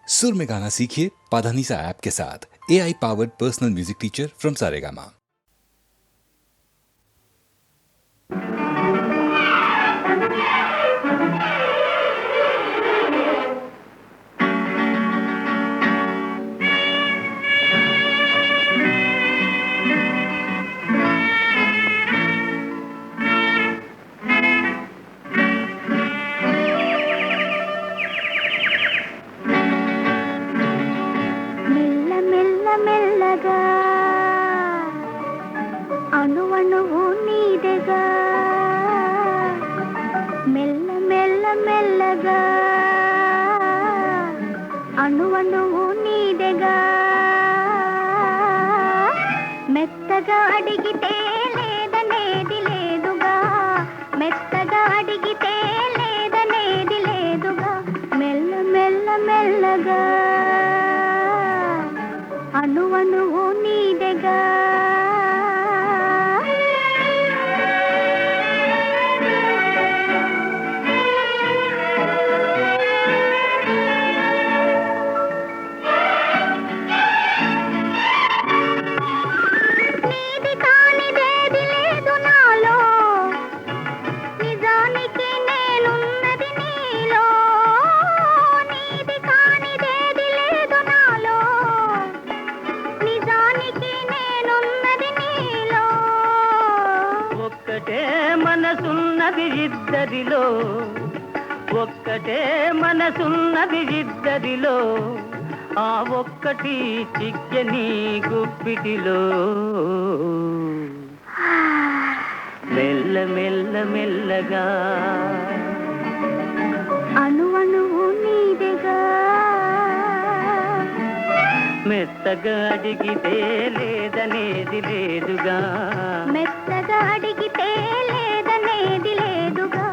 सुर में गाना सीखिए पाधानीसा ऐप के साथ। AI powered personal music teacher from Saregama. అణువణువు నీదెగా మెల్ల మెల్ల మెల్లగా అణువణువు నీదెగా మెత్తగా అడిగితే లేదనేది లేదుగా మెత్తగా అడిగితే లేదనేది లేదుగా మెల్ల మెల్ల మెల్లగా అణువణువు నీదెగా ఇద్దరిలో ఒక్కటే మనసున్నది ఇద్దరిలో ఆ ఒక్కటి చిక్కని గుప్పిటిలో మెల్ల మెల్ల మెల్లగా అణువణువు నీదెగా మెత్తగా అడిగితే లేదనేది లేదుగా మెత్తగా అడిగితే లేదనేది లేదుగా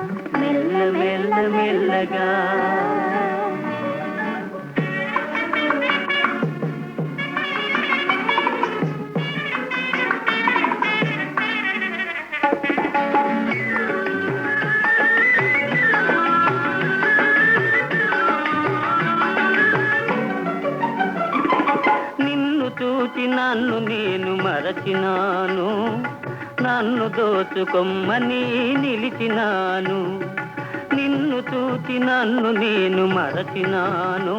మెల్ల మెల్ల మెల్లగా నిన్ను చూచి నన్ను నేను మరచినాను, నన్ను దోచుకొమ్మని నిలిచినాను. నిన్ను చూచి నన్ను నేను మరచినాను,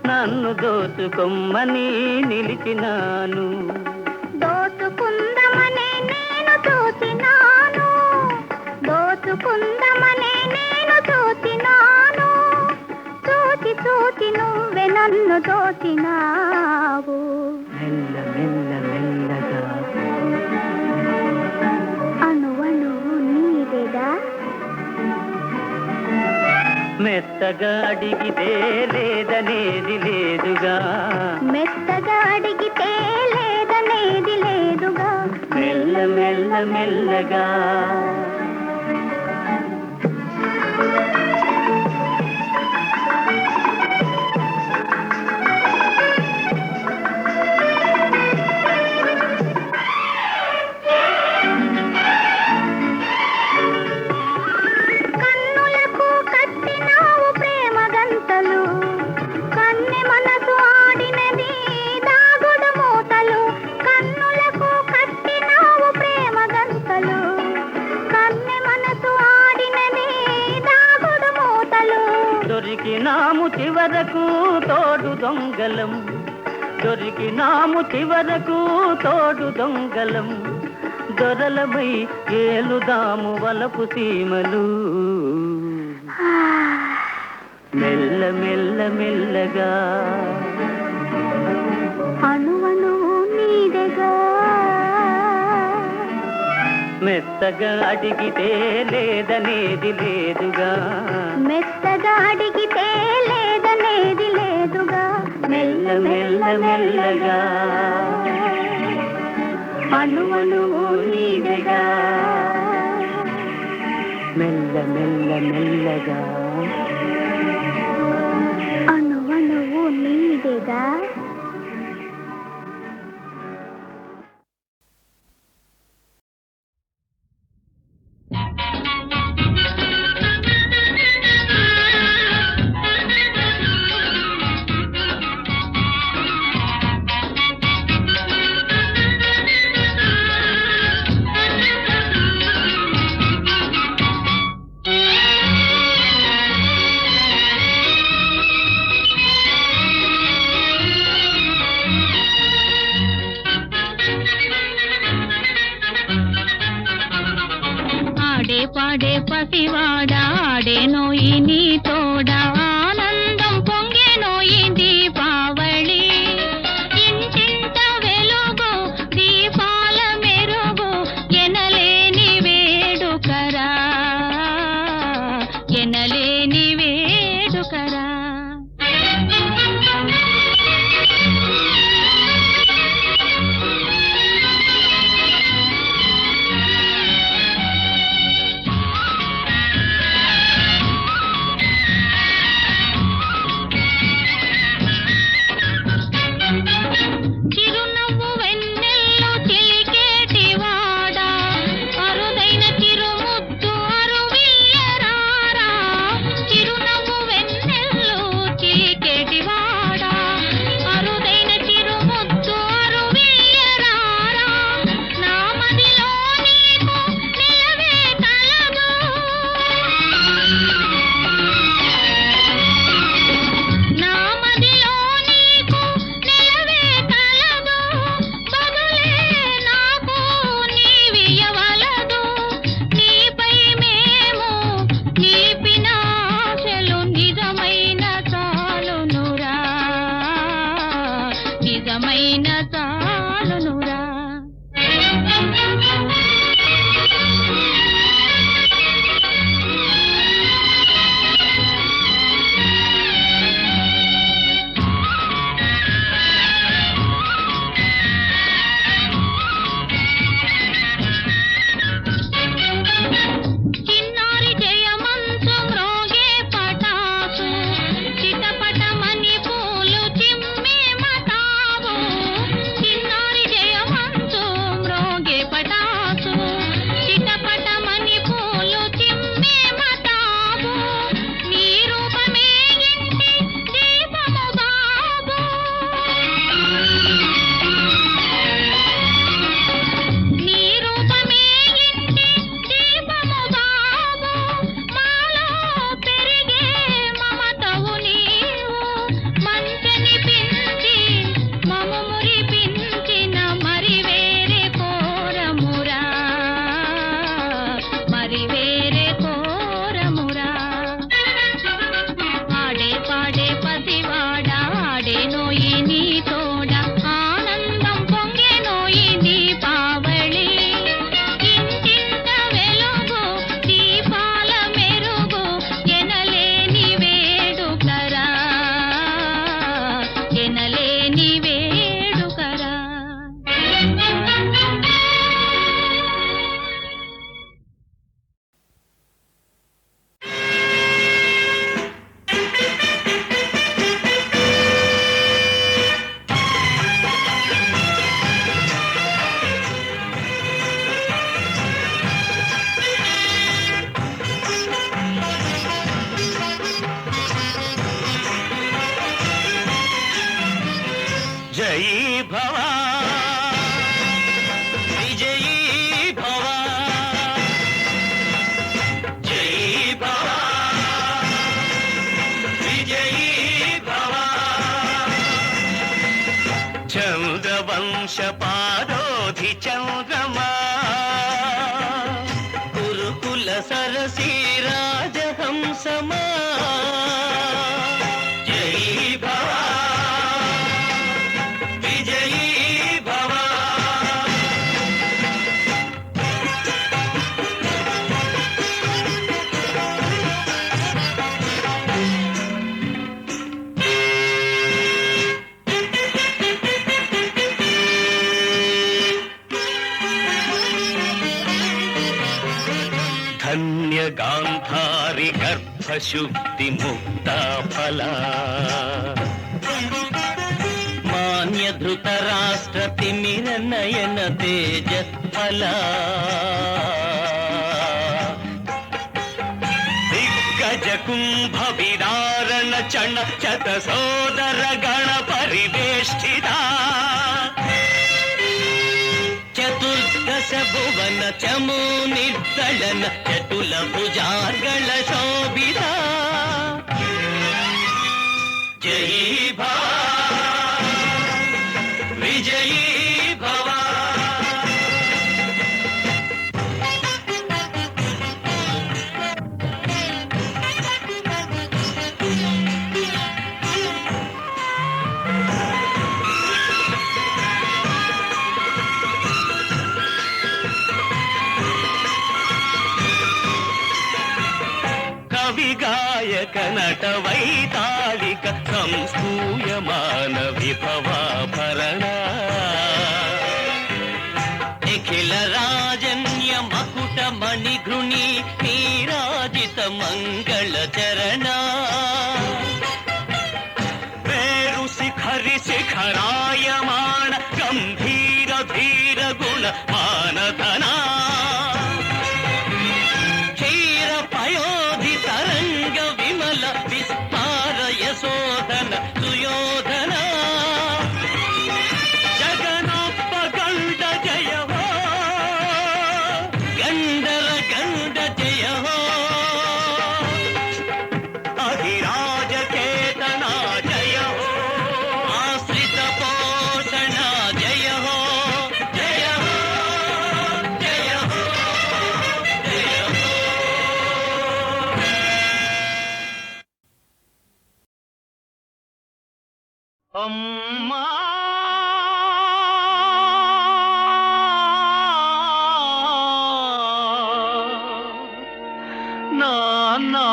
నన్ను దోచుకొమ్మని నిలిచినాను. దోచుకుందమనే నేను చూచినాను, దోచుకుందమనే నేను చూచినాను. చూచి చూచి నువ్వే నన్ను దోచినావు. మెల్ల మెల్ల మెల్లగా అణువణువు నీదెగా మెత్తగా అడిగితే లేదనేది లేదుగా మెత్తగా అడిగితే లేదనేది లేదుగా మెల్ల మెల్ల మెల్లగా దొరికినాము చివరకు తోడు దొంగలం, దొరికినాము చివరకు తోడు దొంగలం. దొరలమై ఏలుదాము వలపు సీమలు మెల్ల మెల్ల మెల్లగా అణువణువు నీదెగా మెత్తగా అడిగితే లేదనేది లేదుగా మెత్తగా అడిగితే లేదనేది లేదుగా మెల్ల మెల్ల మెల్లగా అణువణువు నీదెగా మెల్ల మెల్ల మెల్లగా అణువణువు నీదెగా. పసివాడాడేనోయి నీ తోడ ఆనందం పొంగెనోయి దీపావళి ఇంటింట వెలుగు దీపాల మెరుగు ఎనలేని వేడుకరా ఎనలేని వేడుకరా చిరునవ్వు వెన్నెల్లో చిలికేటివాడా అరుదైన చిరుముద్దు అరువియ్యరారా చిరునవ్వు వెన్నెల్లో చిలికేటివాడా అరుదైన చిరుముద్దు అరువియ్యరారా నా మదిలో నీకు నిలవే కలదు నా మదిలో నీకు నిలవే కలదు బదులే నాకు నీవియ్యవలదు నీపై మేము నీపిన ఆశలు నిజమైన చాలునురా నిజమైన చాలునురా చిన్నారి జయమంచు మ్రోగే పటాసు చిటపటమని పూలు చిమ్మే మతావు చిన్నారి జయమంచు మ్రోగే పటాసు చిటపటమని పూలు చిమ్మే మతావు నీ రూపమే ఇంటి దీపము బాబు నీ రూపమే ఇంటి దీపము బాబు మాలో పెరిగే మమతవు నీవు మంచని పించి మము మురిపించిన మరి వేరే కోరమురా మరి వేరే కోరమురా ఆడే పాడే పసివాడా ఆడేనోయి నీ తోడ ఆనందం పొంగెనోయి దీపావళి ఇంటింట వెలుగు దీపాల మెరుగు ఎనలేని వేడుకరా ఎనలేని వేడుకరా జయీ భవ విజయీ భవ జయీ భవ విజయీ భవ చంద్రవంశ పారోధి చంద్రమా కురుకుల సరసీ రాజహంసమా జయీ భవ విజయీ భవ ధన్య గాంధారి గర్భశుద్ధి ముక్తా ఫలా మాన్య ధృతరాష్ట్ర తిమిర నయన తేజ ఫలా దిగ్గజ కుంభ విదారణ చణ చత సోదర గణ పరివేష్టితా చతుర్దశ భువన చమూ నిర్దళన చటుల భుజార్గళ శోభిత జయీ భవ విజయీ భవ నటవైతాళిక సంస్తూయమాన విభవాభరణ నిఖిల రాజన్య మకుట మణిఘృణి నీరాజిత మంగళ చరణ వేరు శిఖరి శిఖరాయమాణ గంభీర ధీర గుణ మానధనా క్షీర పయోధి తరంగ విమల విస్తార యశోధన సుయోధన జగనొప్ప గండ జయ హో గండర గండ జయ హో అధిరాజ చేతన జయ హో ఆశ్రిత పోషణ జయ హో జయ హో జయ హో జయ హో. అమ్మా నాన్నా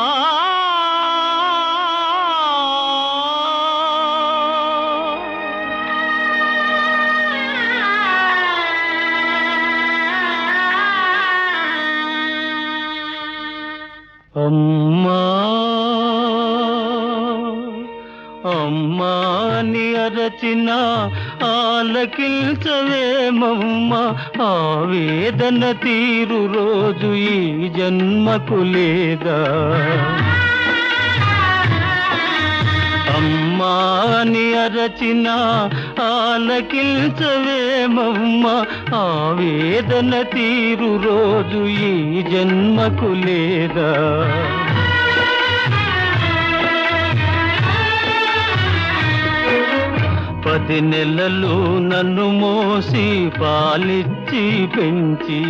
అమ్మా అమ్మా ని అరచిన ఆలకించవేమమ్మ ఆవేదన తీరు రోజు ఈ జన్మకు లేదా అమ్మా ని అరచిన ఆలకించవేమమ్మ ఆవేదన తీరు రోజు ఈ జన్మకు లేదా 10 నెలలు నన్ను మోసి పాలిచ్చి పెంచి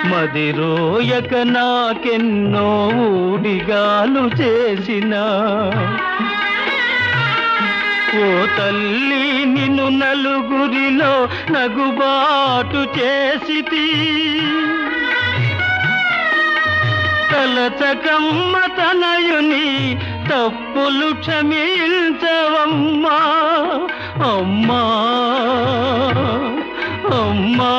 మదిరోయక నాకెన్నో ఊడిగాలు చేసిన ఓ తల్లి నిన్ను నలుగురిలో నగుబాటు చేసితి తలచకమ్మ తనయుని తప్పులు క్షమించవమ్మా అమ్మా అమ్మా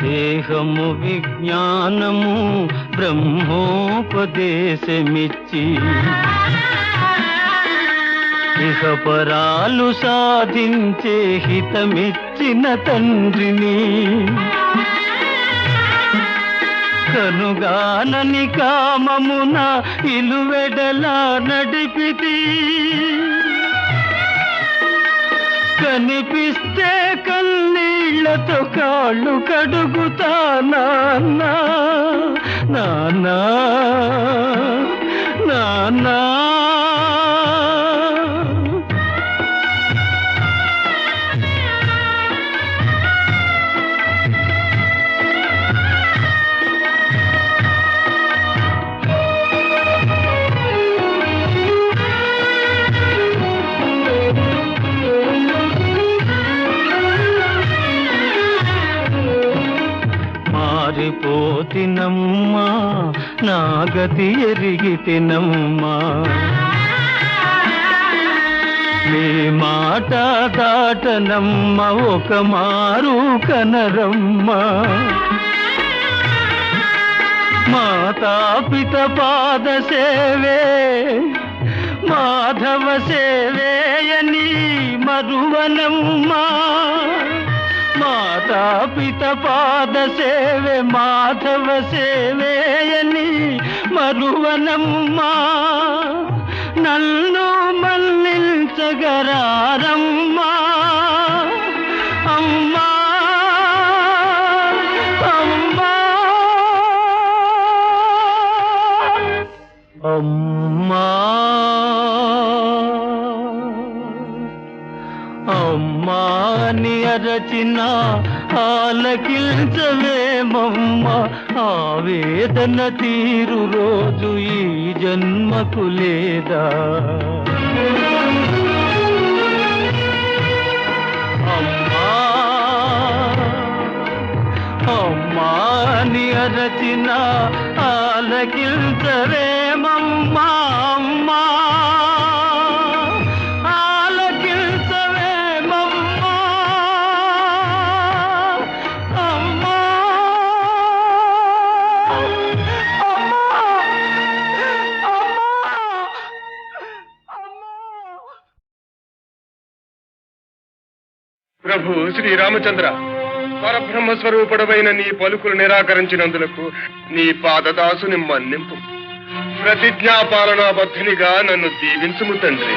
దేహము విజ్ఞానము బ్రహ్మోపదేశమిచ్చి ఇహపరాలు సాధించే హితమిచ్చిన తండ్రిని కనుగానని కామమున ఇలువెడలా నడిపితి కనిపిస్తే కన్నీళ్లతో కాళ్ళు కడుగుతా నాన్నా నాన్నా నాన్నా మారిపోతినమ్మా నా గతి ఎరిగితినమ్మా నీ మాట దాటనమ్మ ఒక మారు కనరమ్మా మాతాపిత పాద సేవే మాధవ సేవేయని మరువనమ్మా మాతాపిత పాద సేవే మాధవ సేవేయని మరువనమ్మా నన్ను మన్నించగరారమ్మా అమ్మా అమ్మా అమ్మా అమ్మా ని అరచిన ఆలకించవే ఏమమ్మ ఆవేదన తీరు రోజు ఈ జన్మకు లేదా? అమ్మా అమ్మా ని అరచిన ఆలకించవేమమ్మా అమ్మా ఆలకించవేమమ్మా అమ్మా ప్రభు శ్రీరామచంద్ర, పరబ్రహ్మ స్వరూపుడమైన నీ పలుకులు నిరాకరించినందులకు నీ పాదదాసుని మన్నింపు. ప్రతిజ్ఞాపాలనాబద్ధునిగా నన్ను దీవించుము తండ్రి.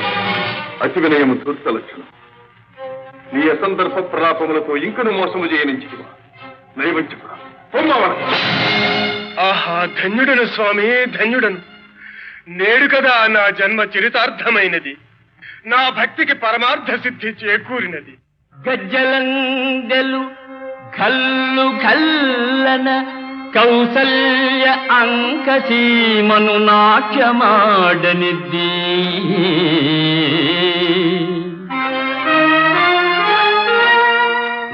అతి వినయము ధూర్త లక్షణం. నీ అసందర్భ ప్రలాపములతో ఇంకను మోసము చేయనించితివా నైవంచికుడా. ఆహా, ధన్యుడను స్వామి, ధన్యుడను. నేడు కదా నా జన్మ చరితార్థమైనది, నా భక్తికి పరమార్థ సిద్ధి చేకూరినది. గజ్జలందెలు కల్లు కల్లన కౌసల్య అంకసీమను నాట్యమాడనిద్ది.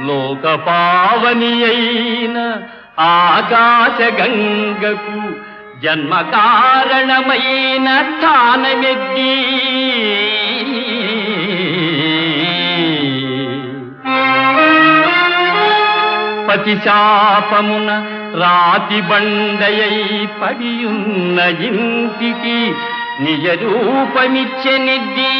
లోకపావని అయిన ఆకాశ గంగకు జన్మ కారణమైన స్థానమెద్ది. పతిశాపమున రాతి బండయై పడియున్న ఇంటికి నిజ రూపమిచ్చెనిద్ది.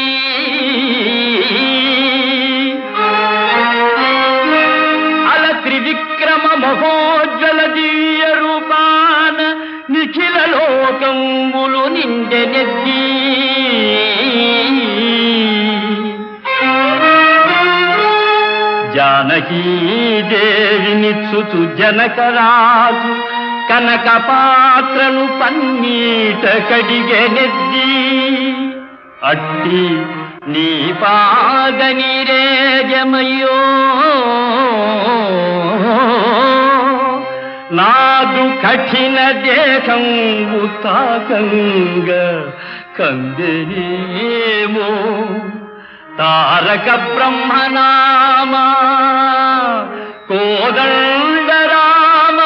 అల త్రివిక్రమ మహోజ్వల దివ్య రూపాన నిఖిల లోకంబులు నిండెనెద్ది. జానకీదేవినిచ్చుచు జనకరాజు కనక పాత్రను పన్నీట కడిగెనెద్ది. అట్టి నీ పాదనిరేజమయ్యో నాదు కఠిన దేహంబు తాకంగ కందెనేమో తారక బ్రహ్మనామా కోదండ రామ.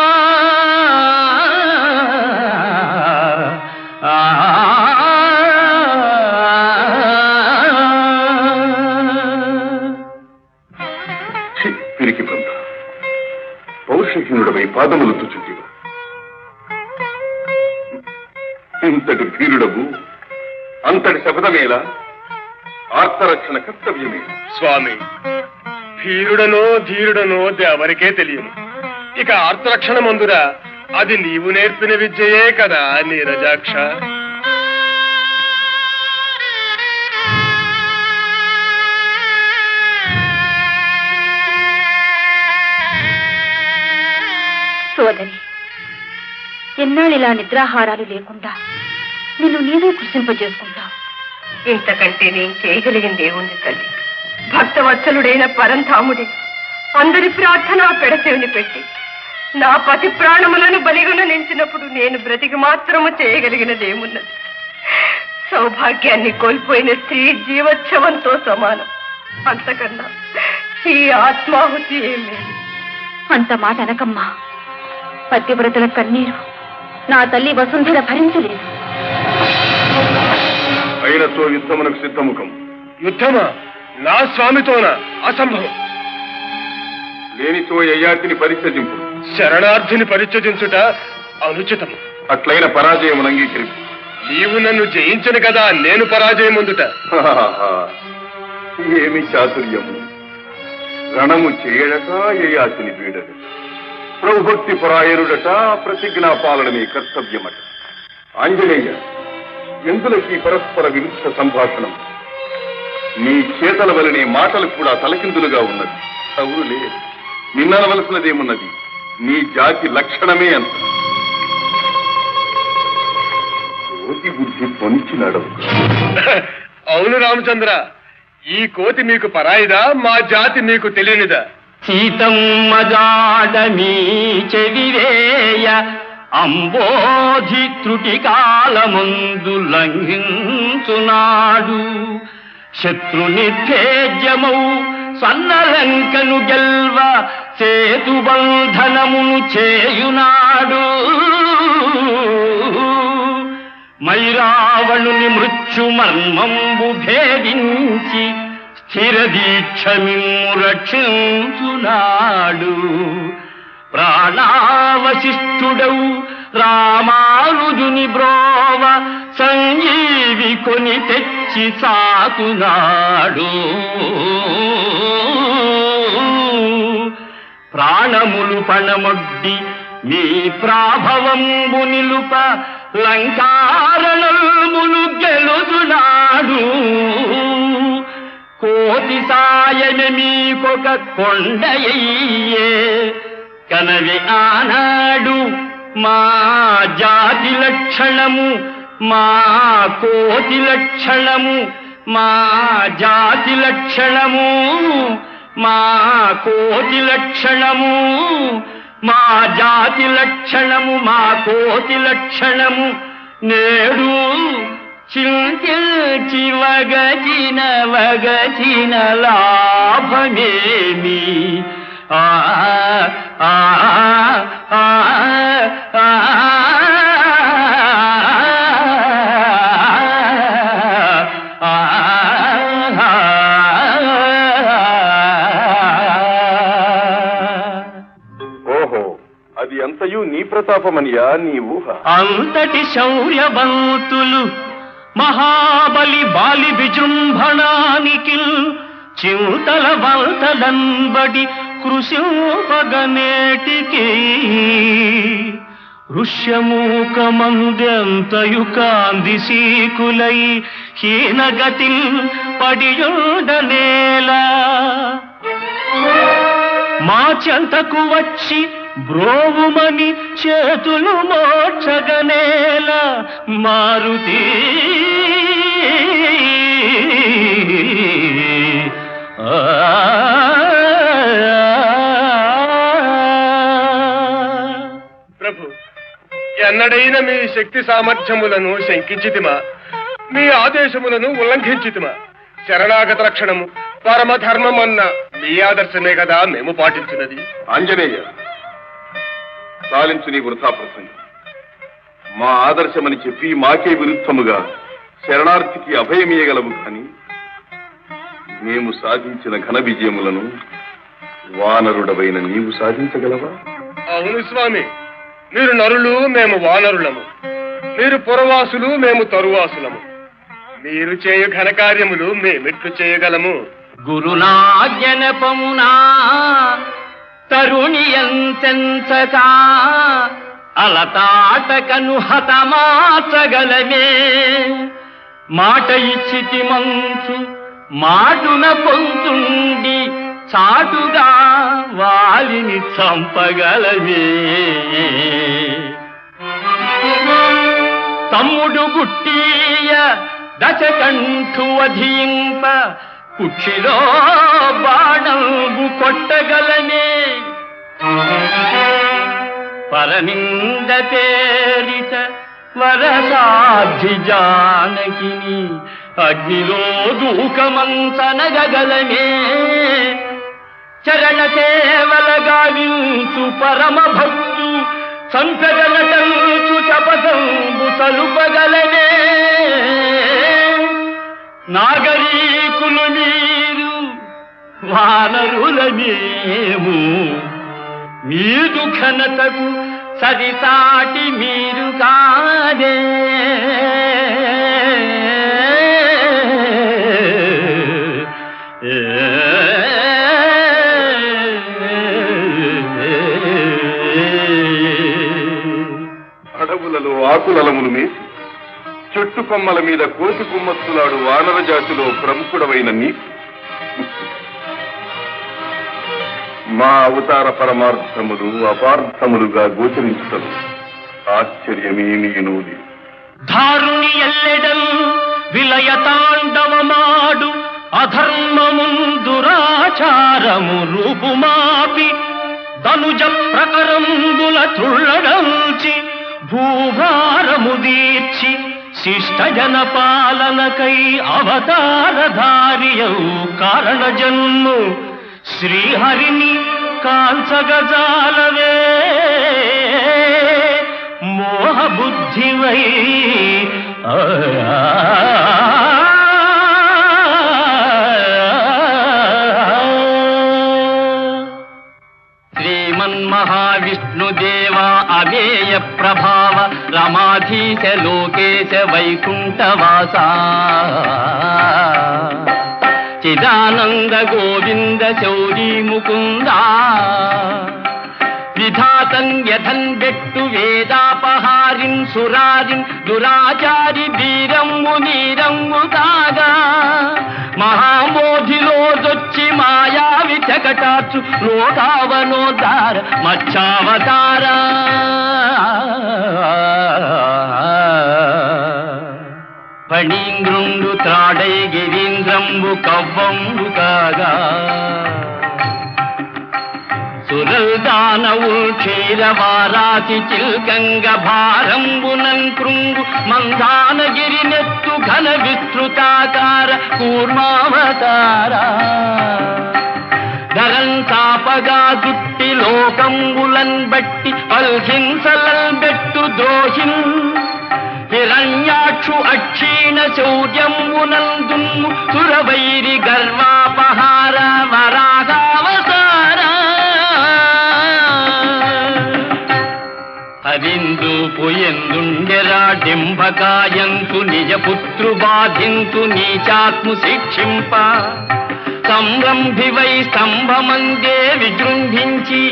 పిరికి బంధ పౌరుషహీనుడవై పాదములు తుచుతివా. ఇంతటి ధీరుడవు అంతటి శబ్దమేలా ఆర్తరక్షణ కర్తవ్యమే. స్వామి, ధీరుడనో ఎవరికే తెలియదు. ఇక ఆర్తరక్షణ మందురా, అది నీవు నేర్పిన విద్యయే కదా నీరజాక్ష. సోదరి, ఎన్నాళ్ళు ఇలా నిద్రాహారాలు లేకుండా నిన్ను నీవే కృషింపజేసుకుంటావు. ఇంతకంటే నేను చేయగలిగింది ఏముంది తల్లి? భక్తవత్సలుడైన పరంధాముడి అందరి ప్రార్థన పెడచెవిని పెట్టి నా పతి ప్రాణములను బలిగొన నించినప్పుడు నేను బ్రతికి మాత్రము చేయగలిగినది ఏమున్నది? సౌభాగ్యాన్ని కోల్పోయిన స్త్రీ జీవోత్సవంతో సమానం. అంతకన్నా ఈ ఆత్మాహుతి ఏమి? అంత మాట అనకమ్మా. పతివ్రతల కన్నీరు నా తల్లి వసుంధర భరించలేదు. అయినతో యుద్ధమునకు సిద్ధముఖం. యుద్ధమా? నా స్వామితోనా? అసంభవం. లేనితో యయాతిని పరిత్యజింపు. శరణార్థిని పరిత్యజించుట అనుచితము. అట్లైన పరాజయమును అంగీకరింపు. నీవు నన్ను జయించను కదా నేను పరాజయముందుట. ఏమి చాతుర్యము! రణము చేయడట యయాతిని వీడట. ప్రభుభక్తి పరాయణుడట, ప్రతిజ్ఞా పాలనమే కర్తవ్యమట. ఆంజనేయ, ఎందులకి పరస్పర విరుద్ధ సంభాషణం? నీ చేతల వలనే మాటలు కూడా తలకిందులుగా ఉన్నది. అవునులే, నిన్ననవలసినదేమున్నది? నీ జాతి లక్షణమే అంత. కోతి బుద్ధి పొంచి నడవు. అవును రామచంద్ర, ఈ కోతి మీకు పరాయిదా, మా జాతి మీకు తెలియనిదా? సీతమ్మ జాడమీ చెవివేయ అంబోధి త్రుటి కాలమందు లంఘించునాడు. శత్రునిర్భేద్యమౌ సన్నలంకను గెల్వ సేతుబంధనమును చేయునాడు. మైరావణుని మృత్యు మర్మంబు భేదించి స్థిర దీక్షమిమ్ము రక్షించునాడు. ప్రాణావశిష్ఠుడవు రామానుజుని బ్రోవ సంజీవి కొని తెచ్చి సాకునాడు. ప్రాణములు పణమొడ్డి మీ ప్రాభవంబు నిలుప లంకారణములు గెలుచునాడు. కోటి సాయమే మీకొక కొండయ్యే కనవి ఆనాడు. మా జాతి లక్షణము మా కోటి లక్షణము మా జాతి లక్షణము మా కోటి లక్షణము మా జాతి లక్షణము మా కోటి లక్షణము నేడు చింతించి వగచిన లాభమేమి. ఆ ఆ ఆ ఆ అది అంతయు నీ ప్రతాపమనియా నీ ఊహ. అంతటి శౌర్యవంతులు మహాబలి బాలి విజృంభణానికి చింతల వంతలంబడి కృషింపగనేటికి ఋష్యమూకమందెంతయు కాంది సీకులై హీనగతిల్ పడియుండనేలా. మా చెంతకు వచ్చి బ్రోవుమని చేతులు మోక్షగనేల మారుతి. ప్రభు, ఎన్నడైనా మీ శక్తి సామర్థ్యములను శంకించితిమా? మీ ఆదేశములను ఉల్లంఘించితిమా? శరణాగత లక్షణము పరమధర్మమన్న మీ ఆదర్శమే కదా మేము పాటించినది. ఆంజనేయ, సాలించు నీ వృథా ప్రసంగం. మా ఆదర్శమని చెప్పి మాకే విరుద్ధముగా శరణార్థికి అభయమీయగలవు కాని మేము సాధించిన ఘన విజయములను వానరుడవైన నీవు సాధించగలవా? అవును స్వామి, మీరు నరులు, మేము వానరులము. మీరు పురవాసులు, మేము తరువాసులము. మీరు చేయు ఘనకార్యములు మేమెట్లు చేయగలము? గురునాజ్ఞనపమునా తరుణి ఎంతెంచక అలతాటకను హతమాచగలమే. మాట ఇచ్చితి మంచు మాటున పొంతుండి చాటుగా వాలిని చంపగలమే. తమ్ముడు గుట్టీయ దశకంఠు వధింప కుక్షిలో బాణంబు కొట్టగలనే. పరనింద తేరిత వరసాధ్వి జానకిని అగ్నిలో దూకమంచనగలమే. చరణ సేవల గావించు పరమ భక్తు సంకటనటంచు చపదంబు సలుపగలనే. నాగరీకులు మీరు వానరులమేము, మీదు ఘనతకు సరిసాటి మీరు కాదే. అడవులలో ఆకులలములు మేసి చెట్టు కొమ్మల మీద కోసి కుమ్మత్తులాడు వానర జాతిలో ప్రముఖుడవైన నీకు మా అవతార పరమార్థములు అపార్థములుగా గోచరించడం ఆశ్చర్యమేమీనూది. ధారుని ఎల్లెడల్ విలయ తాండవమాడు అధర్మమున్ దురాచారము రూపుమాపి ధనుజ ప్రకరంబుల త్రుళ్ళడంచి భూభారము దీర్చి శిష్ట జన పాలనకై అవతారధారియౌ కారణ జన్ము శ్రీహరిని కాంచగజాలవే మోహ బుద్ధివై శ్రీమన్మహావిష్ణుదేవ అవేయ ప్రభావ రమాధీశ లోకేశ వైకుంఠవాస చిదానంద గోవింద శౌరీ ముకుంద విధాతం యథన్ బెట్టు వేదాపహారిన్ సురారిన్ దురాచారి వీరమ్ము నీరమ్ము కాగా మహామోధిలోదొచ్చి మాయావి చకటాచు లోకావనోద్ధార మచ్చావతార ఫణీంద్రుండు త్రాడై గిరీంద్రంబు కవ్వంబు కాగా సురల్దానవుల్ క్షీరవారాసి చిల్కంగ భారంబునన్ కృంగు మందానగిరి నెత్తు ఘన విస్తృతాకార కూర్మావతార ధరన్ తాపగా జుట్టి లోకంబులన్ బట్టి పల్హింసలల్ బెట్టు ద్రోహిన్ హిరణ్యాక్షు అక్షీణ శౌర్యంబునందున్ను సురవైరి గర్వాపహార వరాగావతార హరిందు పుయందుండెరా డింభకాయంతు నిజపుత్రు బాధింతు నీచాత్ము శిక్షింప సంరంభివై స్తంభమందే విజృంభించి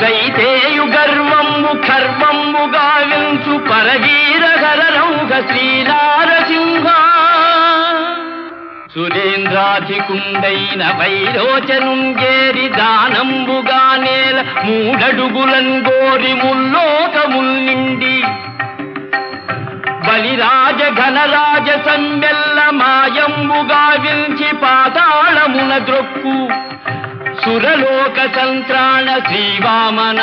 దైతేయు గర్వమ్ము ఖర్వమ్ము గావించు పరవీరహర రౌఘ శ్రీనారసింహ సురేంద్రాధికుండైన వైరోచనుంగేరి దానంబుగా నేల మూడడుగులన్ గోరి ముల్లోకముల్ నిండి బలిరాజ ఘనరాజ సంబెల్ల మాయంబుగా వించి పాతాళమున ద్రొక్కు సురలోక సంత్రాణ శ్రీవామన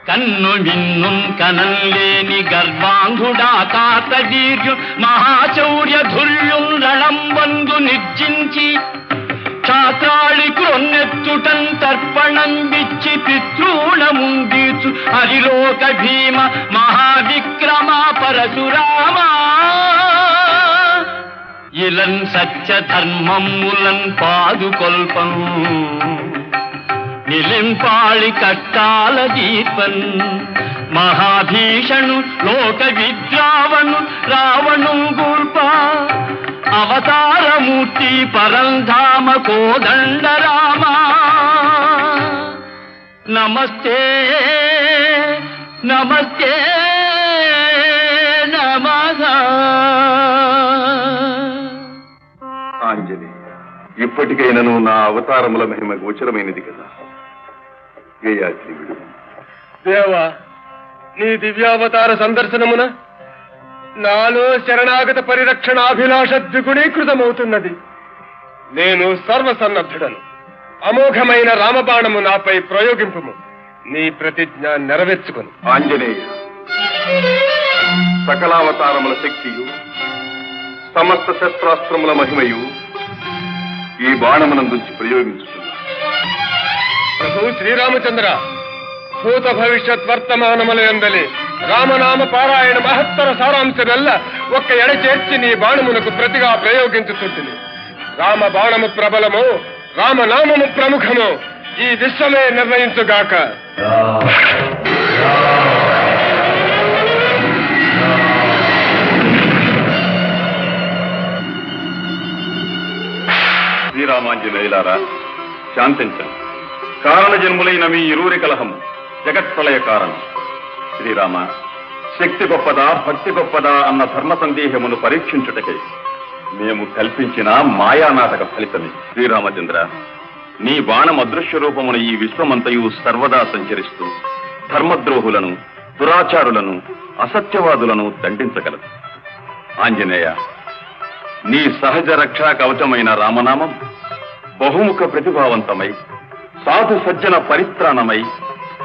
కన్ను విన్నున్ కనల్లేని గర్వాంగుడా కాతవీర్యు మహాశౌర్య ధుర్యున్ రణంబందు నిర్జించి క్షాత్రాళి క్రొన్నెత్తుటన్ తర్పణం విచ్చి పితృణముందీచు హరిలోక భీమ మహావిక్రమ పరశురామ ఇలన్ సత్య ధర్మములన్ పాదుకొల్పం నిలింపాళి కట్టాల దీపన్ మహాభీషణు లోక విద్రావణు రావణు గూర్ప అవతారమూర్తి పరంధామ కోదండ రామ నమస్తే నమస్తే నమః. ఆంజనేయ, ఇప్పటికైనను నా అవతారముల మహిమ గోచరమైనది కదా. గయాత్రి విడు. దేవా, నీ దివ్యావతార సందర్శనమున నాలో శరణాగత పరిరక్షణాభిలాష ద్విగుణీకృతమవుతున్నది. నేను సర్వసన్నద్ధుడను. అమోఘమైన రామబాణము నాపై ప్రయోగింపుము. నీ ప్రతిజ్ఞ నెరవేర్చుకును. ఆంజనేయ, సకలావతారముల శక్తియు సమస్త శస్త్రాస్త్రముల మహిమయు ఈ బాణమునందుంచి ప్రయోగించుతున్నా. ప్రభు శ్రీరామచంద్ర, భూత భవిష్యత్ వర్తమానముల యందలి రామనామ పారాయణ మహత్తర సారాంశమెల్ల ఒక్క ఎడ చేర్చి నీ బాణమునకు ప్రతిగా ప్రయోగించుతుంటుంది. రామ బాణము ప్రబలము, రామనామము ప్రముఖము, ఈ విశ్వమే నిర్ణయించుగాక. శ్రీరామాంజనేయులారా, శాంతించండి. కారణ జన్ములైన మీ ఇరువురి కలహం జగత్ప్రళయ కారణం. శ్రీరామ, శక్తి గొప్పదా భక్తి గొప్పదా అన్న ధర్మ సందేహమును పరీక్షించుటకై మేము కల్పించిన మాయానాటక ఫలితమే. శ్రీరామచంద్ర, నీ బాణం అదృశ్య రూపమున ఈ విశ్వమంతయు సర్వదా సంచరిస్తూ ధర్మద్రోహులను, దురాచారులను, అసత్యవాదులను దండించగలదు. ఆంజనేయ, నీ సహజ రక్షా కవచమైన రామనామం బహుముఖ ప్రతిభావంతమై సాధు సజ్జన పరిత్రాణమై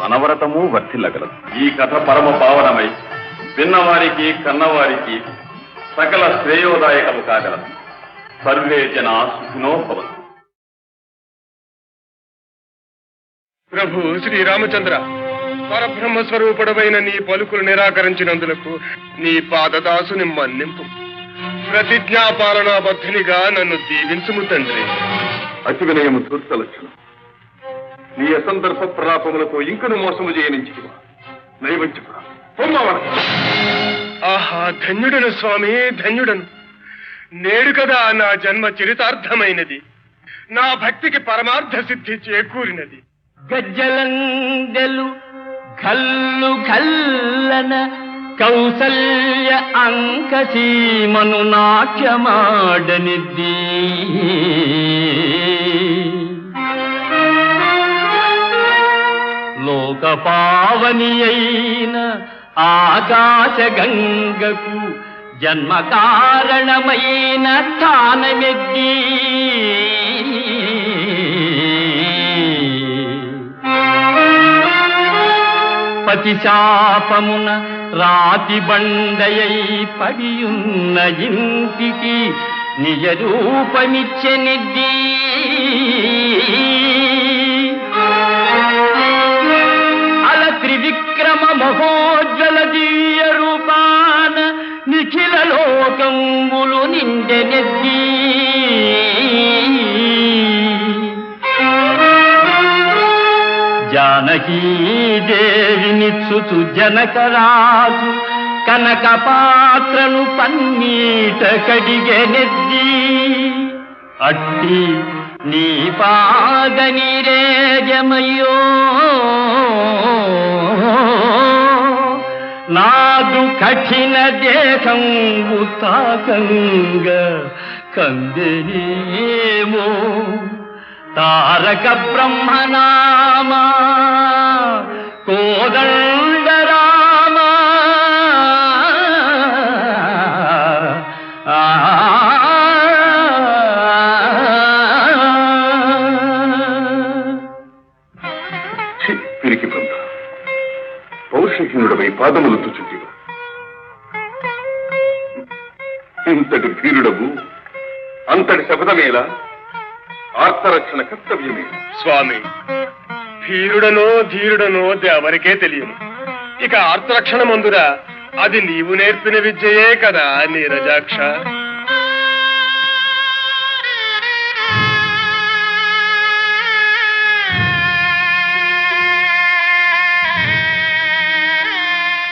అనవరతము వర్ధిల్లగలదు. ఈ కథ పరమ పావనమై విన్నవారికి కన్నవారికి సకల శ్రేయోదాయకము కాగలదు. సర్వే జనా సుఖినో భవంతు. ప్రభు శ్రీరామచంద్ర, పరబ్రహ్మ స్వరూపుడమైన నీ పలుకులు నిరాకరించినందులకు నీ పాదదాసుని మన్నింపు. ప్రతిజ్ఞాపాలనాబద్ధునిగా నన్ను దీవించుము తండ్రి. అతి వినయము ధూర్త లక్షణం. నీ అసందర్భ ప్రలాపములతో ఇంకను మోసము చేయనించితివా? నైవంచికుడా, పొమ్మవన. ఆహా, ధన్యుడను స్వామి, ధన్యుడను. నేడు కదా నా జన్మ చరితార్థమైనది. నా భక్తికి పరమార్థ సిద్ధి చేకూరినది. గజ్జలందెలు కల్లు కల్లన కౌసల్య అంకసీమను నాట్యమాడనిద్ది. లోకపావని అయిన ఆకాశ గంగకు జన్మ కారణమైన స్థానమెద్ది. పతిశాపమున రాతి బండయై పడియున్న ఇంటికి నిజ రూపమిచ్చెనిద్ది. అల త్రివిక్రమ మహోజ్వల దివ్య రూపాన నిఖిల లోకంబులు నిండెనెద్ది. జానకీ దేవినిచ్చుచు జనకరాజు కనక పాత్రను పన్నీట కడిగెనెద్ది. అట్టి నీ పాదనిరేజమయ్యో నాదు కఠిన దేహంబు తాకంగ కందెనేమో తారక బ్రహ్మనామా కోదండ రామా. పిరికి బంధ, పౌరుషహీనుడమై పాదములు తుచుతివా? ఇంతటి ధీరుడవు, అంతటి శపథమేలా? ఆర్తరక్షణ కర్తవ్యమే. స్వామి, ధీరుడనో ధీరుడనో ఎవరికే తెలియదు. ఇక ఆర్తరక్షణ మందురా, అది నీవు నేర్పిన విద్యయే కదా నీరజాక్ష.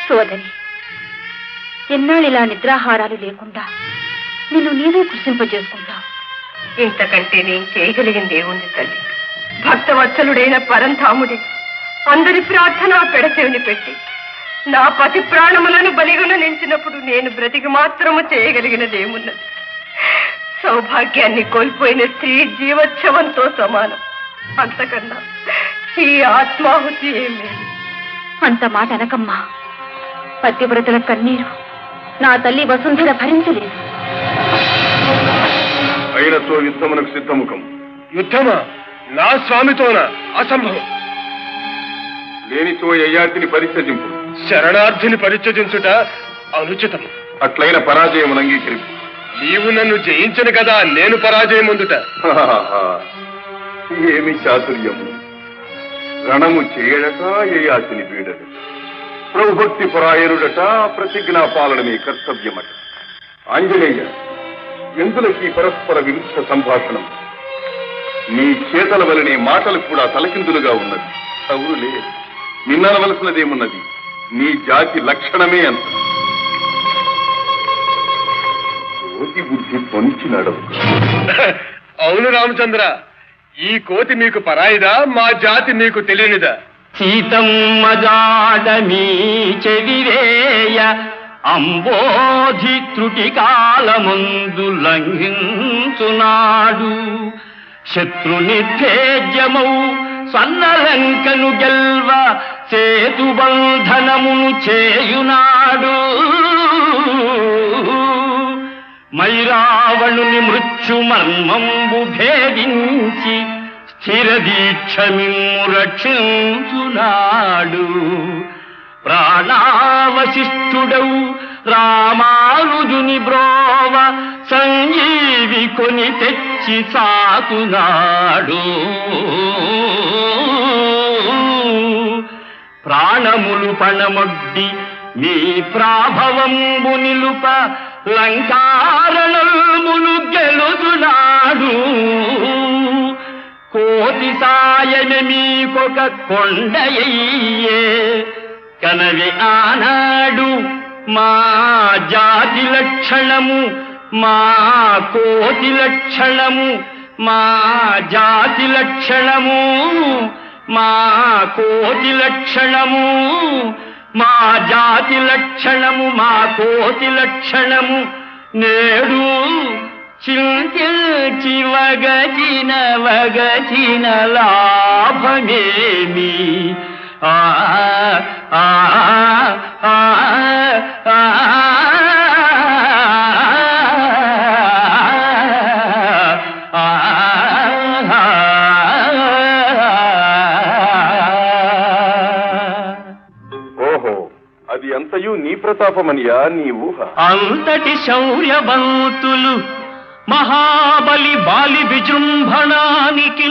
సోదరి, ఎన్నాళ్ళిలా నిద్రాహారాలు లేకుండా నిన్ను నీవే కృషింపజేసుకుంటావు. ఇంతకంటే నేను చేయగలిగింది ఏముంది తల్లి? భక్తవత్సలుడైన పరంధాముడి అందరి ప్రార్థన పెడచెవిని పెట్టి నా పతి ప్రాణములను బలిగొన నించినప్పుడు నేను బ్రతికి మాత్రము చేయగలిగినది ఏమున్నది? సౌభాగ్యాన్ని కోల్పోయిన స్త్రీ జీవోత్సవంతో సమానం. అంతకన్నా ఈ ఆత్మాహుతి ఏమి? అంత మాట అనకమ్మా. పతివ్రతల కన్నీరు నా తల్లి వసుంధర భరించలేదు. అయినతో యుద్ధమునకు సిద్ధముఖం. యుద్ధమా? నా స్వామితోనా? అసంభవం. లేనిచో యయాతిని పరిత్యజింపు. శరణార్థిని పరిత్యజించుట అనుచితము. అట్లైన పరాజయమును అంగీకరింపు. నీవు నన్ను జయించను కదా నేను పరాజయం అందుట. ఏమి చాతుర్యము! రణము చేయడట యయాతిని వీడట. ప్రభుభక్తి పరాయణుడట, ప్రతిజ్ఞా పాలనమే కర్తవ్యమట. ఆంజనేయ, ఎందులకి పరస్పర విరుద్ధ సంభాషణం? నీ చేతల వలనే మాటలు కూడా తలకిందులుగా ఉన్నది. అవునులే, నిన్ననవలసినదేమున్నది? నీ జాతి లక్షణమే అంత. కోతి బుద్ధి పొంచి నడవు. అవును రామచంద్ర, ఈ కోతి మీకు పరాయిదా? మా జాతి మీకు తెలియనిదా? సీతమ్మ జాడమీ చెవివేయ అంబోధి త్రుటి కాలమందు లంఘించునాడు. శత్రునిధేజ్యమౌ సన్నలంకను గెల్వ సేతుబంధనమును చేయునాడు. మైరావణుని మృత్యు మర్మంబు భేదించి స్థిర దీక్ష మిమ్ము రక్షించునాడు. ప్రాణావశిష్ఠుడవు రామానుజుని బ్రోవ సంజీవి కొని తెచ్చి సాకునాడు. ప్రాణములు పణమొడ్డి మీ ప్రాభవంబు నిలుప లంకారణములు గెలుచునాడు. కోటి సాయమే మీకొక కొండయ్యే కనవి ఆనాడు మా జాతి లక్షణము, మా కోటి లక్షణము, మా జాతి లక్షణము, మా కోటి లక్షణము, మా జాతి లక్షణము, మా కోటి లక్షణము నేడు చింతించి వగచిన లాభమేమి. ఆ ఆ ఆ ఆ అది అంతయు నీ ప్రతాపమనియా నీ ఊహ? అంతటి శౌర్యవంతులు మహాబలి బాలి విజృంభణానికి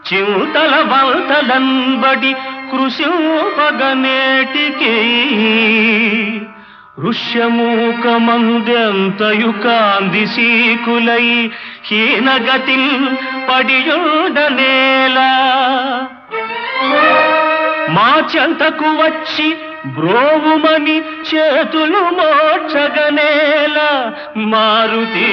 చింతల వంతలంబడి కృషిపగనేటికి ఋష్యమూకమందెంతయు కాంది సీకులై హీనగతిల్ పడియుండనేలా మా చెంతకు వచ్చి బ్రోవుమని చేతులు మోక్షగనేల మారుతి.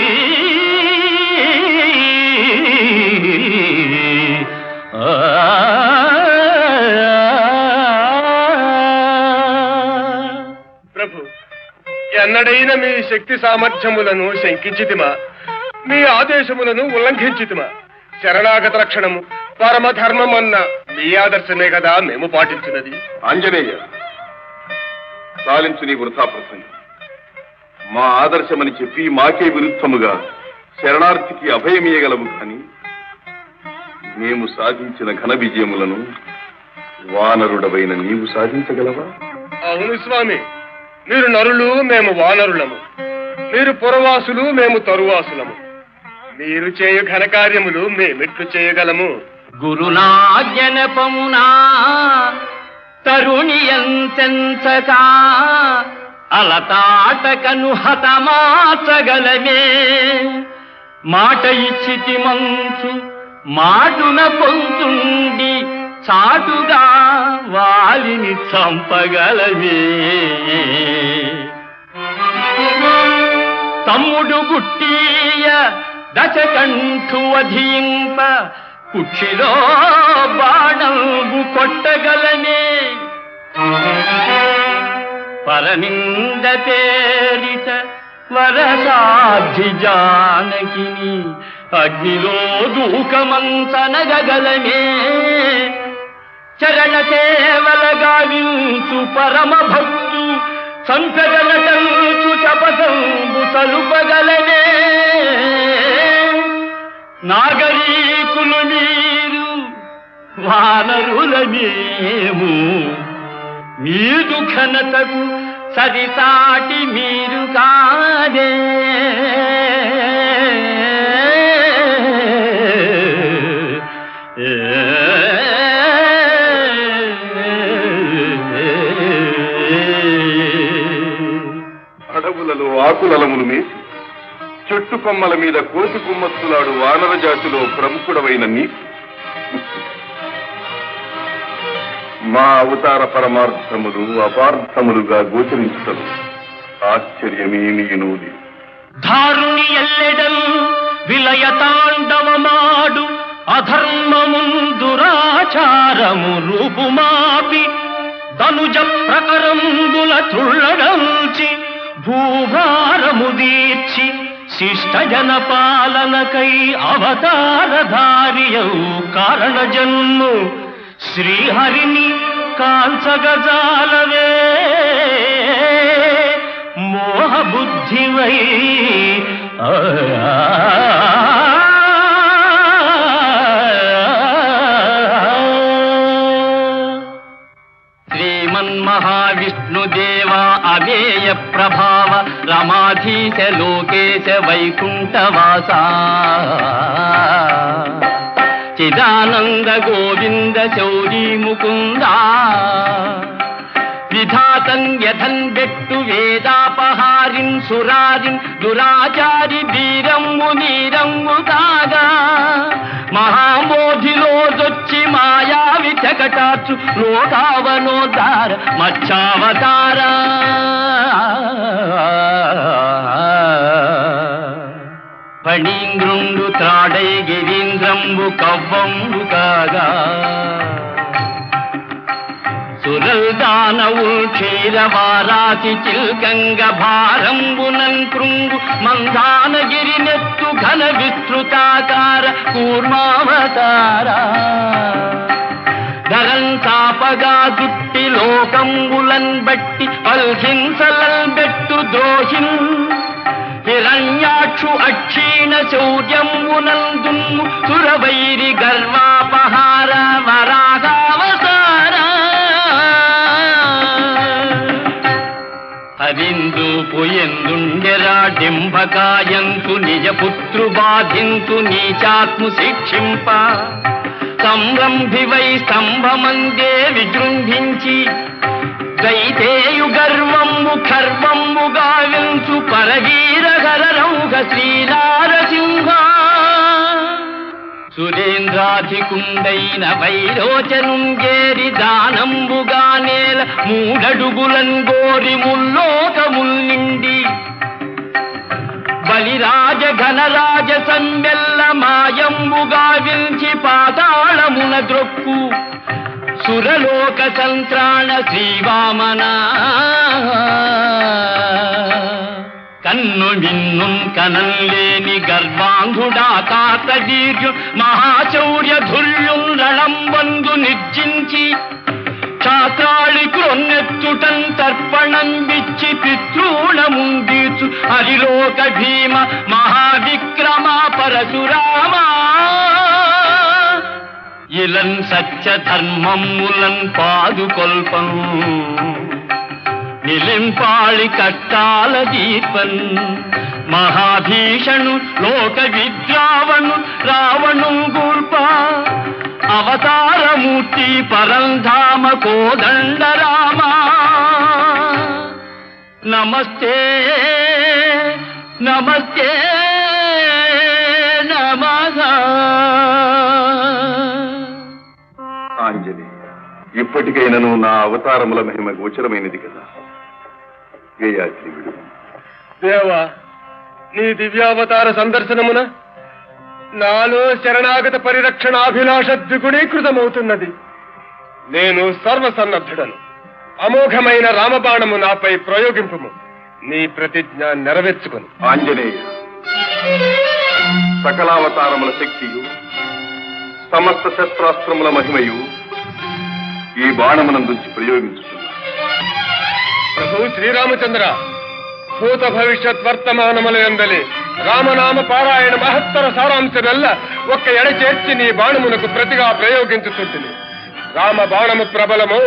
ప్రభు, ఎన్నడైనా మీ శక్తి సామర్థ్యములను శంకించితిమా? మీ ఆదేశములను ఉల్లంఘించితిమా? శరణాగత రక్షణము పరమధర్మమన్న మీ ఆదర్శమే కదా మేము పాటించినది. ఆంజనేయ, సాలించు నీ వృథా ప్రసంగం. మా ఆదర్శమని చెప్పి మాకే విరుద్ధముగా శరణార్థికి అభయమీయగలము కాని మేము సాధించిన ఘన విజయములను వానరుడవైన నీవు సాధించగలవా? అవును స్వామి, మీరు నరులు, మేము వానరులము. మీరు పురవాసులు, మేము తరువాసులము. మీరు చేయు ఘనకార్యములు మేమెట్లు చేయగలము? గురునాజ్ఞనపమునా తరుణి ఎంతెంచక అలతాటకను హతమాచగలమే. మాట ఇచ్చితి మంచు మాటున పొంతుండి చాటుగా వాలిని చంపగలమే. తమ్ముడు గుట్టీయ దశకంఠు వధింప కుక్షిలో బాణంబు కొట్టగలనే. పరనింద పేరిత వరసాధ్య జానకిని అగ్నిలో దూకమంచనగలమే. చరణ సేవల గావించు పరమ భక్తు సంకగలటంచు శపథంబు సలుపగలనే. నాగరీకులు మీరు, వానరుల మేము, మీదు ఘనతకు సరిసాటి మీరు కాదే. అడవులలో ఆకులలములు మేసి చెట్టు కొమ్మల మీద కోసి కుమ్మత్తులాడు వానర జాతిలో ప్రముఖుడవైన నీ మా అవతార పరమార్థములు అపార్థములుగా గోచరించుటలు ఆశ్చర్యమేమీనూది. ధారుని ఎల్లెడల్ విలయ తాండవమాడు అధర్మమున్ దురాచారము రూపుమాపి ధనుజ ప్రకరంబుల తుళ్ళడంచి భూభారము దీర్చి శిష్ట జన పాలనకై అవతారధారియౌ కారణ జన్ము శ్రీహరిని కాంచగజాలవే. మోహబుద్ధివై శ్రీమన్మహావిష్ణుదేవా అవేయ ప్రభావ రమాధీశ లోకేశ వైకుంఠవాస చిదానంద గోవింద శౌరీ ముకుందా విధాతన్ యథన్ బెట్టు వేదాపహారిన్ సురారిన్ దురాచారి వీరమ్ము నీరమ్ము కాగా మహామోధిలోదొచ్చి మాయావి చకటాచు లోకావనోద్ధార మచ్చావతార ఫణీంద్రుండు త్రాడై గిరీంద్రంబు కవ్వంబు కాగా సురల్దానవుల్ క్షీరవారాసి చిల్కంగ భారంబునన్ కృంగు మందానగిరి నెత్తు ఘన విస్తృతాకార కూర్మావతార ధరన్ సాపగా దుట్టి లోకంబులన్ బట్టి పల్హింసలన్ బెట్టు ద్రోహిన్ హిరణ్యాక్షు అక్షీణ శౌర్యంబునందున్ను సురవైరి గర్వాపహార వరాగావతార హరిందు పుయందుండెరా డింభకాయంతు నిజపుత్రు బాధింతు నీచాత్ము శిక్షింప సంరంభివై స్తంభమందే విజృంభించి దైతేయు గర్వమ్ము ఖర్వమ్ము గావించు పరవీరహర రౌఘ శ్రీనారసింహ సురేంద్రాధికుండైన వైరోచనుంగేరి దానంబుగా నేల మూడడుగులన్ గోరి ముల్లోకముల్ నిండి బలిరాజ ఘనరాజ సంబెల్ల మాయంబుగా వించి పాతాళమున ద్రొక్కు సురలోక సంత్రాణ శ్రీవామన కన్ను విన్ను కనల్లేని గర్వాంధుడా కాతవీర్యు మహాశౌర్య ధుర్యుం రణంబందు నిర్జించి క్షాత్రాళి క్రొన్నెత్తుటం తర్పణం విచ్చి పితృణముందీచు హరిలోక భీమ మహావిక్రమ పరశురామ ఇలన్ సత్య ధర్మములన్ పాదుకొల్పం నిలింపాళి కట్టాల దీపన్ మహాభీషణు లోక విద్రావణు రావణు గూర్ప అవతారమూర్తి పరంధామ కోదండ రామ నమస్తే నమస్తే నమః. ఆంజనేయ, ఇప్పటికైనను నా అవతారముల మహిమ గోచరమైనది కదా. గేయాద్రి విడుము. దేవా, నీ దివ్యావతార సందర్శనమున నాలో శరణాగత పరిరక్షణాభిలాష ద్విగుణీకృతమవుతున్నది. నేను సర్వసన్నద్ధుడను. అమోఘమైన రామబాణము నాపై ప్రయోగింపుము. నీ ప్రతిజ్ఞ నెరవేర్చుకును. ఆంజనేయ, సకలావతారముల శక్తియు సమస్త శస్త్రాస్త్రముల మహిమయు ఈ బాణమునందుంచి ప్రయోగించుతున్నా. ప్రభు శ్రీరామచంద్ర, భూత భవిష్యత్ వర్తమానముల యందలి రామనామ పారాయణ మహత్తర సారాంశమెల్ల ఒక్క ఎడ చేర్చి నీ బాణమునకు ప్రతిగా ప్రయోగించుతుంటుంది. రామ బాణము ప్రబలము,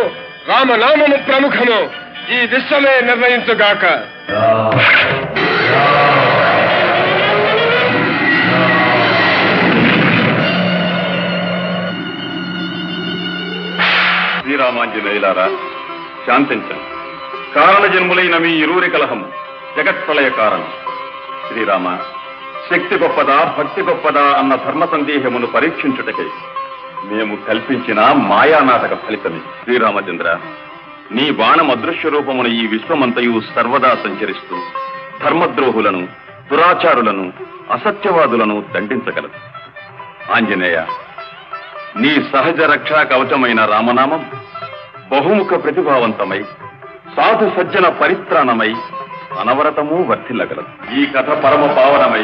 రామనామము ప్రముఖము. ఈ విశ్వమే నిర్ణయించుగాక. శ్రీరామాంజనేయులారా, శాంతించండి. కారణ జన్ములైన మీ ఇరువురి కలహం జగత్ప్రళయ కారణం. శ్రీరామ, శక్తి గొప్పదా భక్తి గొప్పదా అన్న ధర్మ సందేహమును పరీక్షించుటకై మేము కల్పించిన మాయానాటక ఫలితమే. శ్రీరామచంద్ర, నీ బాణం అదృశ్య రూపమున ఈ విశ్వమంతయు సర్వదా సంచరిస్తూ ధర్మద్రోహులను, దురాచారులను, అసత్యవాదులను దండించగలదు. ఆంజనేయ, నీ సహజ రక్షా కవచమైన రామనామం బహుముఖ ప్రతిభావంతమై సాధు సజ్జన పరిత్రాణమై అనవరతము వర్ధిల్లగలదు. ఈ కథ పరమ పావనమై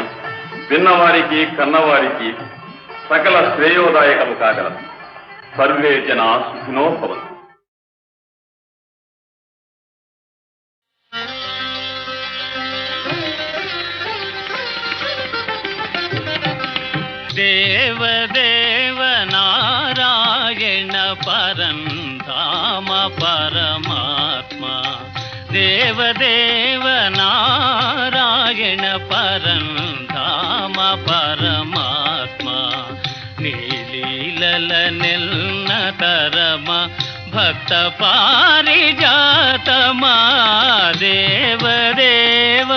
విన్నవారికి కన్నవారికి సకల శ్రేయోదాయకము కాగలదు. సర్వే జనా సుఖినో భవంతు. దేవదేవ నారాయణ పరంధామ పరమాత్మ దేవదేవ నారాయణ పరంధామ పరమాత్మ నీలీలల నెల్న తరమ భక్త పారిజాతమా దేవదేవ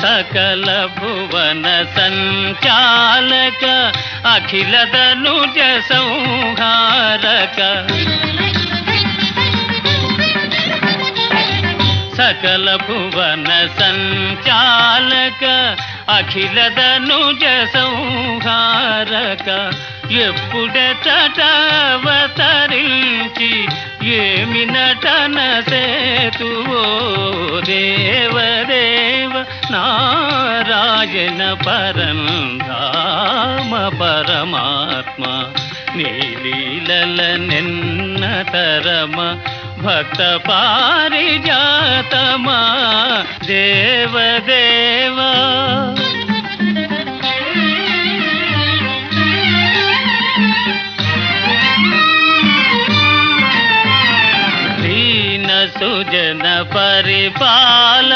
సకల భువన సంచాలక అఖిల ధనుజ సంహారక సకల భువన సంచాలక అఖిల ధనుజ సంహారక ఎప్పుడెతటవతరించి ఏమి నటన సేతువో దేవదేవ నారాయణ పరంధామ పరమాత్మ నీలీలల నిన్న తరమ భక్త పారిజాతమా దేవదేవా దీన సుజన పరిపాల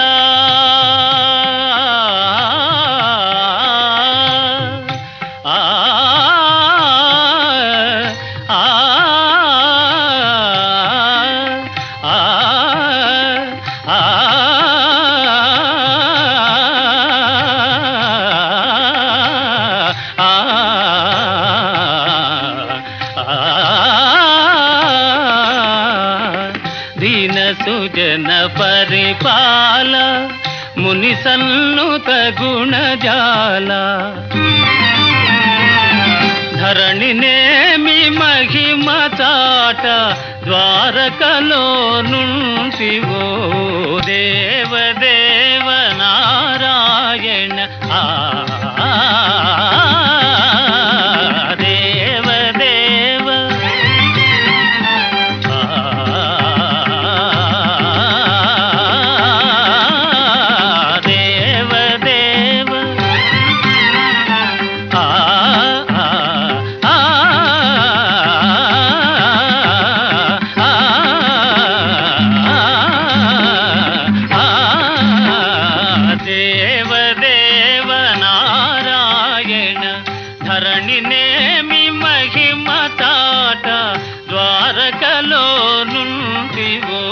దీన సుజన పరిపాల ముని సన్నుత గుణజాల ధరణినేమి మహిమ చాట ద్వారకలో నుంటివో దేవదేవ నారాయణ దేవదేవ దేవదేవ దేవదేవ నారాయణ ధరణినేమి మహిమ తాట ద్వారకలో నుండివో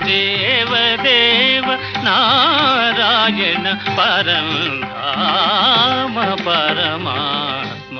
దేవదేవ నారాయణ పరంధామ పరమాత్మ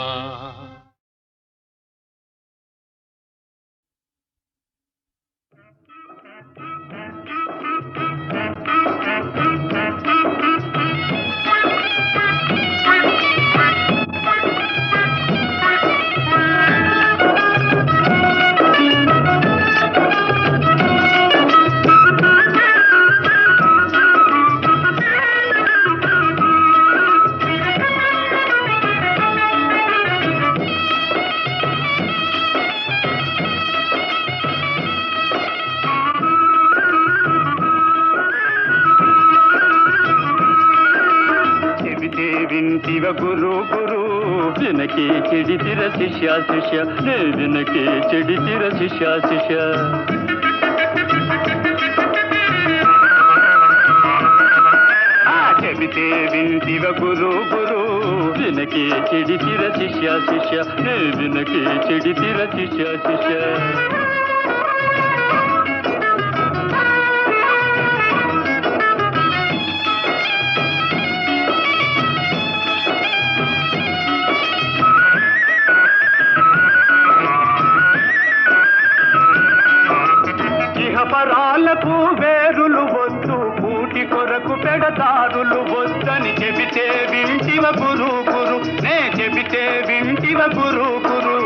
వింటివ గురు గురు వినకే చెడితిర శిష్య శిష్య నే వినకే చెడితిర శిష్య శిష్య చెబితే వింటివ గురు గురు వినకే చెడితిర శిష్య శిష్య నే వినకే చెడితిర శిష్య శిష్య పరాలకు వేరులు వద్దు కూటి కొరకు పెడతారులు వద్దని చెబితే వింటివ గురు గురు నే చెబితే వింటివ గురు గురు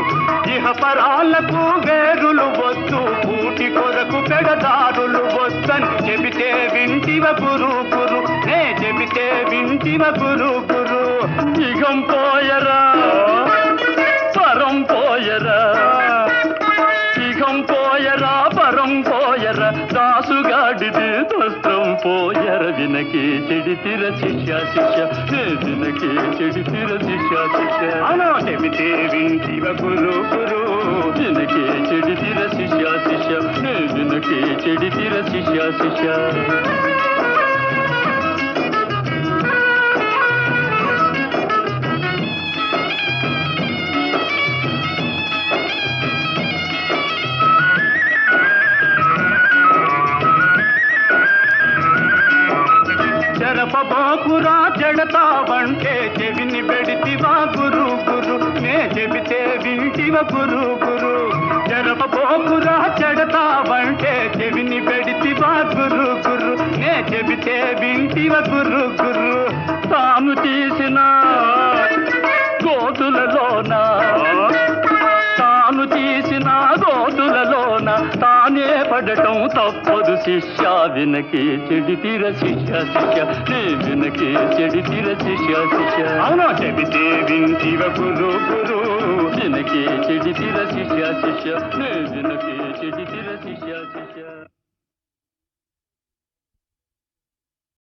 ఇహ పరాలకు వేరులు వద్దు కూటి కొరకు పెడతారులు వద్దు వద్దని చెబితే వింటివ గురు గురు నే చెబితే వింటివ గురు గురు ఇగం పోయరా పరం పోయరా ఇగం పోయరా పరం పోయరా దాసుగాడిది వస్త్రం పోయర వినకే చెడితిర శిష్య శిష్య వినకే చెడితిర శిష్య శిష్య అనా చెబితే వింటివ గురు గురు వినకే చెడితిర శిష్య శిష్య వినకే చెడితిర శిష్య శిష్య చెరపబాకురా చెడతావంటే చెవిని పెడితివా గురు గురు నే చెబితే వింటివ గురు గురు చెరపబాకురా చెడతావంటే చెవిని పెడితివా గురు గురు నే చెబితే వింటివ గురు గురు తాను తీసిన గోతులలోనా తాను తీసిన గోతులలోన తానే పడటం తప్పదు శిష్య వినకే చెడితిర శిష్య శిష్య నే వినకే చెడితిర శిష్య శిష్య అవునా చెబితే వింటివ గురు గురు వినకే చెడితిర శిష్య శిష్య నే వినకే చెడితిర